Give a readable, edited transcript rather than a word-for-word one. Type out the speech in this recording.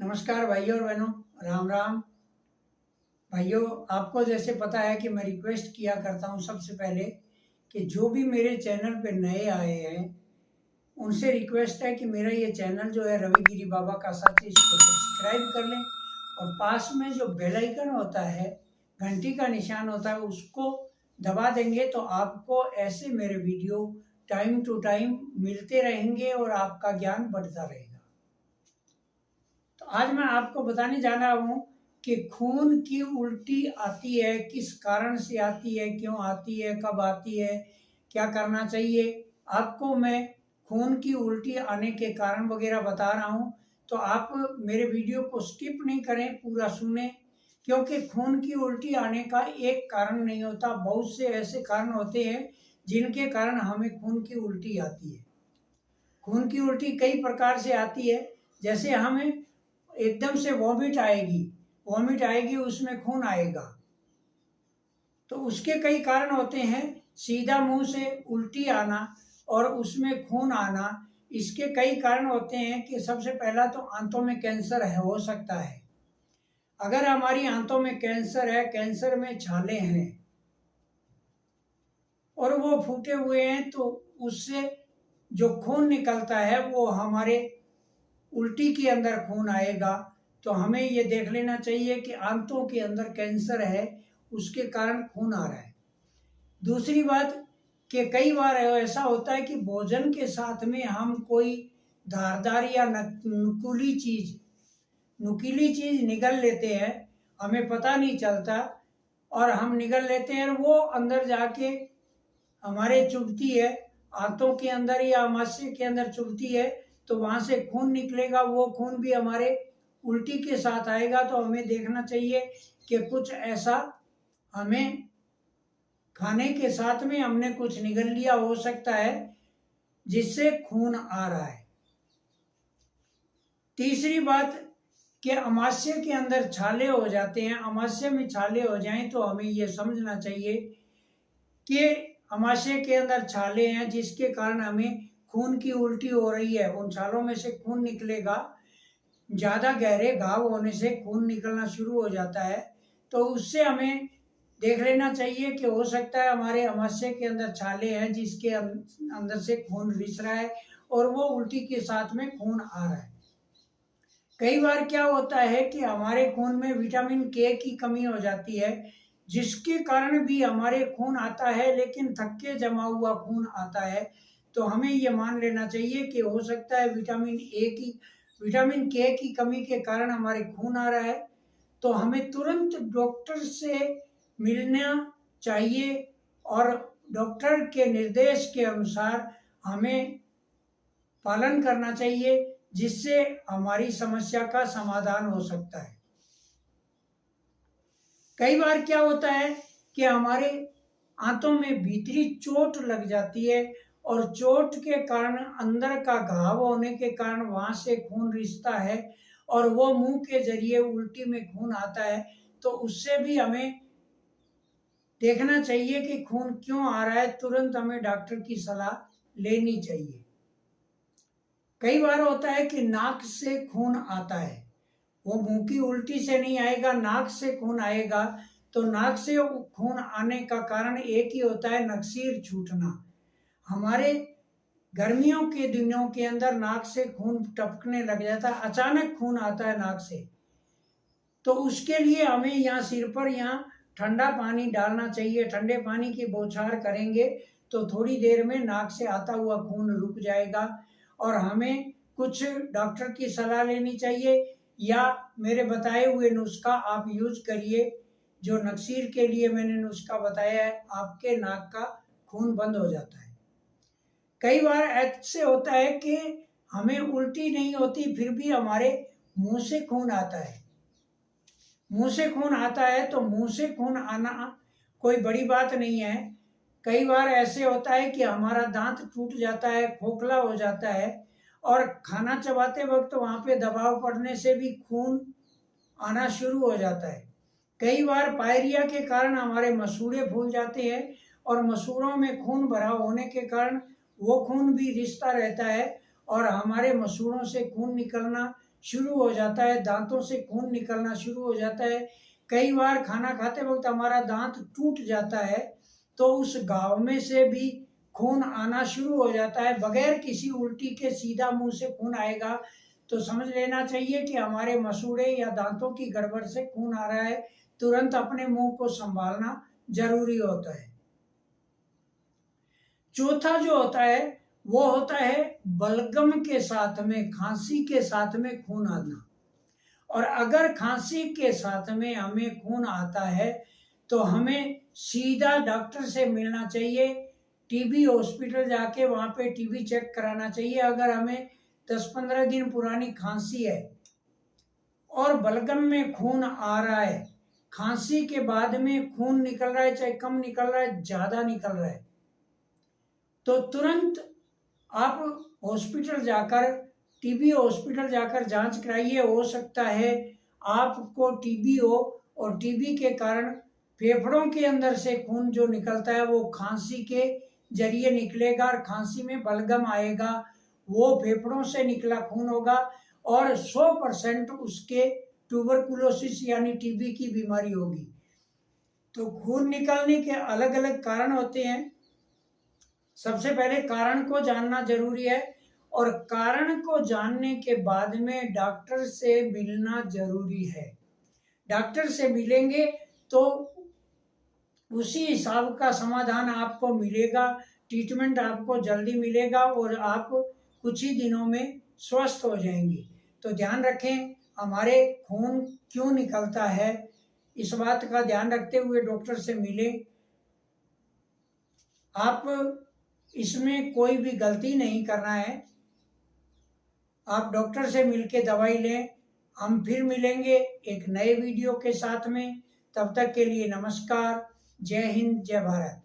नमस्कार भाइयों और बहनों, राम राम। भाइयों, आपको जैसे पता है कि मैं रिक्वेस्ट किया करता हूं सबसे पहले कि जो भी मेरे चैनल पे नए आए हैं उनसे रिक्वेस्ट है कि मेरा ये चैनल जो है रविगिरी बाबा का सच, इसको सब्सक्राइब कर लें और पास में जो बेल आइकन होता है, घंटी का निशान होता है, उसको दबा देंगे तो आपको ऐसे मेरे वीडियो टाइम टू टाइम मिलते रहेंगे और आपका ज्ञान बढ़ता रहेगा। तो आज मैं आपको बताने जा रहा हूँ कि खून की उल्टी आती है, किस कारण से आती है, क्यों आती है, कब आती है, क्या करना चाहिए। आपको मैं खून की उल्टी आने के कारण वगैरह बता रहा हूँ, तो आप मेरे वीडियो को स्किप नहीं करें, पूरा सुने, क्योंकि खून की उल्टी आने का एक कारण नहीं होता, बहुत से ऐसे कारण होते हैं जिनके कारण हमें खून की उल्टी आती है। खून की उल्टी कई प्रकार से आती है, जैसे हमें एकदम से वॉमिट आएगी, उसमें खून आएगा, तो उसके कई कारण होते हैं। सीधा मुंह से उल्टी आना और उसमें खून आना, इसके कई कारण होते हैं कि सबसे पहला तो आंतों में कैंसर हो सकता है। अगर हमारी आंतों में कैंसर है, कैंसर में छाले हैं और वो फूटे हुए हैं, तो उससे जो खून निकलता है वो हमारे उल्टी के अंदर खून आएगा। तो हमें ये देख लेना चाहिए कि आंतों के अंदर कैंसर है, उसके कारण खून आ रहा है। दूसरी बात कि कई बार ऐसा होता है कि भोजन के साथ में हम कोई धारदार या नुकीली चीज निगल लेते हैं, हमें पता नहीं चलता और हम निगल लेते हैं और वो अंदर जाके हमारे चुभती है, आंतों के अंदर या आमाशय के अंदर चुभती है, तो वहां से खून निकलेगा, वो खून भी हमारे उल्टी के साथ आएगा। तो हमें देखना चाहिए कि कुछ ऐसा हमें खाने के साथ में हमने कुछ निगल लिया हो सकता है जिससे खून आ रहा है। तीसरी बात कि अमाशय के अंदर छाले हो जाते हैं, अमाशय में छाले हो जाएं तो हमें ये समझना चाहिए कि अमाशय के अंदर छाले हैं जिसके कारण हमें खून की उल्टी हो रही है। उन छालों में से खून निकलेगा, ज़्यादा गहरे घाव होने से खून निकलना शुरू हो जाता है, तो उससे हमें देख लेना चाहिए कि हो सकता है हमारे अमाशय के अंदर छाले हैं जिसके अंदर से खून रिस रहा है और वो उल्टी के साथ में खून आ रहा है। कई बार क्या होता है कि हमारे खून में विटामिन के की कमी हो जाती है, जिसके कारण भी हमारे खून आता है, लेकिन थक्के जमा हुआ खून आता है। तो हमें ये मान लेना चाहिए कि हो सकता है विटामिन के की कमी के कारण हमारे खून आ रहा है। तो हमें तुरंत डॉक्टर से मिलना चाहिए और डॉक्टर के निर्देश के अनुसार हमें पालन करना चाहिए, जिससे हमारी समस्या का समाधान हो सकता है। कई बार क्या होता है कि हमारे आंतों में भीतरी चोट लग जाती है और चोट के कारण, अंदर का घाव होने के कारण वहां से खून रिसता है और वो मुंह के जरिए उल्टी में खून आता है। तो उससे भी हमें देखना चाहिए कि खून क्यों आ रहा है, तुरंत हमें डॉक्टर की सलाह लेनी चाहिए। कई बार होता है कि नाक से खून आता है, वो मुंह की उल्टी से नहीं आएगा, नाक से खून आएगा। तो नाक से खून आने का कारण एक ही होता है, नकसीर छूटना। हमारे गर्मियों के दिनों के अंदर नाक से खून टपकने लग जाता है, अचानक खून आता है नाक से। तो उसके लिए हमें यहाँ सिर पर यहाँ ठंडा पानी डालना चाहिए, ठंडे पानी की बौछार करेंगे तो थोड़ी देर में नाक से आता हुआ खून रुक जाएगा। और हमें कुछ डॉक्टर की सलाह लेनी चाहिए या मेरे बताए हुए नुस्खा आप यूज करिए। जो नकसीर के लिए मैंने नुस्खा बताया है, आपके नाक का खून बंद हो जाता है। कई बार ऐसे होता है कि हमें उल्टी नहीं होती, फिर भी हमारे मुंह से खून आता है। मुंह से खून आता है तो मुंह से खून आना कोई बड़ी बात नहीं है। कई बार ऐसे होता है कि हमारा दांत टूट जाता है, खोखला हो जाता है और खाना चबाते वक्त वहां पे दबाव पड़ने से भी खून आना शुरू हो जाता है। कई बार पायरिया के कारण हमारे मसूड़े फूल जाते हैं और मसूड़ों में खून भरा होने के कारण वो खून भी रिसता रहता है और हमारे मसूड़ों से खून निकलना शुरू हो जाता है, दांतों से खून निकलना शुरू हो जाता है। कई बार खाना खाते वक्त हमारा दांत टूट जाता है तो उस घाव में से भी खून आना शुरू हो जाता है। बगैर किसी उल्टी के सीधा मुंह से खून आएगा तो समझ लेना चाहिए कि हमारे मसूड़े या दांतों की गड़बड़ से खून आ रहा है। तुरंत अपने मुंह को संभालना जरूरी होता है। चौथा जो होता है वो होता है बलगम के साथ में, खांसी के साथ में खून आना। और अगर खांसी के साथ में हमें खून आता है तो हमें सीधा डॉक्टर से मिलना चाहिए, टीबी हॉस्पिटल जाके वहाँ पे टीबी चेक कराना चाहिए। अगर हमें 10-15 दिन पुरानी खांसी है और बलगम में खून आ रहा है, खांसी के बाद में खून निकल रहा है, चाहे कम निकल रहा है ज़्यादा निकल रहा है, तो तुरंत आप हॉस्पिटल जाकर, टीबी हॉस्पिटल जाकर जांच कराइए। हो सकता है आपको टीबी हो और टीबी के कारण फेफड़ों के अंदर से खून जो निकलता है वो खांसी के जरिए निकलेगा और खांसी में बलगम आएगा, वो फेफड़ों से निकला खून होगा और 100% उसके ट्यूबरकुलोसिस यानी टीबी की बीमारी होगी। तो खून निकलने के अलग अलग कारण होते हैं। सबसे पहले कारण को जानना जरूरी है और कारण को जानने के बाद में डॉक्टर से मिलना जरूरी है। डॉक्टर से मिलेंगे तो उसी हिसाब का समाधान आपको मिलेगा, ट्रीटमेंट आपको जल्दी मिलेगा और आप कुछ ही दिनों में स्वस्थ हो जाएंगे। तो ध्यान रखें, हमारे खून क्यों निकलता है इस बात का ध्यान रखते हुए डॉक्टर से मिलें। आप इसमें कोई भी गलती नहीं करना है, आप डॉक्टर से मिलके दवाई लें। हम फिर मिलेंगे एक नए वीडियो के साथ में, तब तक के लिए नमस्कार। जय हिंद, जय भारत।